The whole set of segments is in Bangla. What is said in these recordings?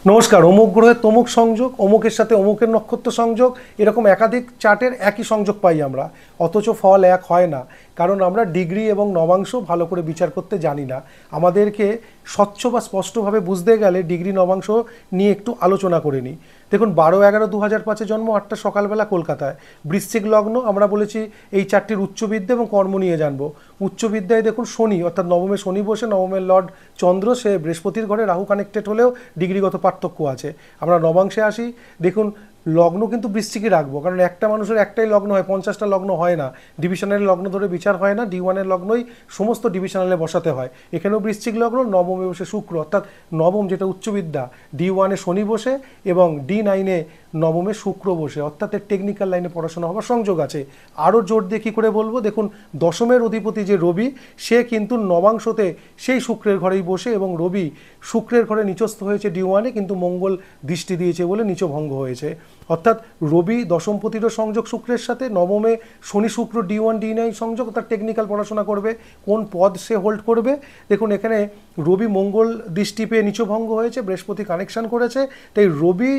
নমস্কার। অমুক গ্রহে তমুক সংযোগ, অমুকের সাথে অমুকের নক্ষত্র সংযোগ, এরকম একাধিক চার্টের একই সংযোগ পাই আমরা, অথচ ফল এক হয় না। কারণ আমরা ডিগ্রি এবং নবাংশ ভালো করে বিচার করতে জানি না। আমাদেরকে স্বচ্ছ বা স্পষ্টভাবে বুঝতে গেলে ডিগ্রি নবাংশ নিয়ে একটু আলোচনা করে নিই। দেখুন, 12/11/2005 জন্ম, 8টা সকালবেলা, কলকাতায়। বৃশ্চিক লগ্ন। আমরা বলেছি এই চারটির উচ্চবিদ্যা এবং কর্ম নিয়ে জানবো। উচ্চবিদ্যায় দেখুন শনি, অর্থাৎ নবমে শনি বসে, নবমের লর্ড চন্দ্র, সে বৃহস্পতির ঘরে রাহু কানেক্টেড হলেও ডিগ্রিগত পার্থক্য আছে। আমরা নবাংশে আসি। দেখুন, লগ্ন কিন্তু বৃশ্চিকই রাখবো, কারণ একটা মানুষের একটাই লগ্ন হয়, 50টা লগ্ন হয় না। ডিভিশনাল লগ্ন ধরে বিচার হয় না, D1-এর লগ্নই সমস্ত ডিভিশনালে বসাতে হয়। এখানেও বৃশ্চিক লগ্ন, নবমে বসে শুক্র, অর্থাৎ নবম যেটা উচ্চবিদ্যা, D1-এ শনি বসে এবং D9-এ নবমে শুক্র বসে, অর্থাৎ এর টেকনিক্যাল লাইনে পড়াশোনা হওয়ার সংযোগ আছে। আরও জোর দিয়ে কী করে বলবো, দেখুন দশমের অধিপতি যে রবি, সে কিন্তু নবাংশতে সেই শুক্রের ঘরেই বসে, এবং রবি শুক্রের ঘরে নিচস্থ হয়েছে D1-এ, কিন্তু মঙ্গল দৃষ্টি দিয়েছে বলে নিচভঙ্গ হয়েছে। অর্থাৎ রবি দশমপতিরও সংযোগ শুক্রের সাথে, নবমে শনি শুক্র D1 D9 সংযোগ, তার টেকনিক্যাল পড়াশোনা করবে, কোন পদ সে হোল্ড করবে। দেখুন এখানে রবি মঙ্গল দৃষ্টি পেয়ে নিচভঙ্গ হয়েছে, বৃহস্পতি কানেকশন করেছে, তাই রবি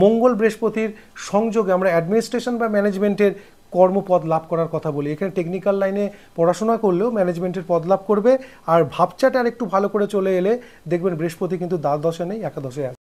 মঙ্গল বৃহস্পতির সংযোগে আমরা অ্যাডমিনিস্ট্রেশন বা ম্যানেজমেন্টের কর্মপদ লাভ করার কথা বলি। এখানে টেকনিক্যাল লাইনে পড়াশোনা করলেও ম্যানেজমেন্টের পদ লাভ করবে। আর ভাবচাটা আর একটু ভালো করে চলে এলে দেখবেন বৃহস্পতি কিন্তু দ্বাদশে নেই, একাদশে আছে।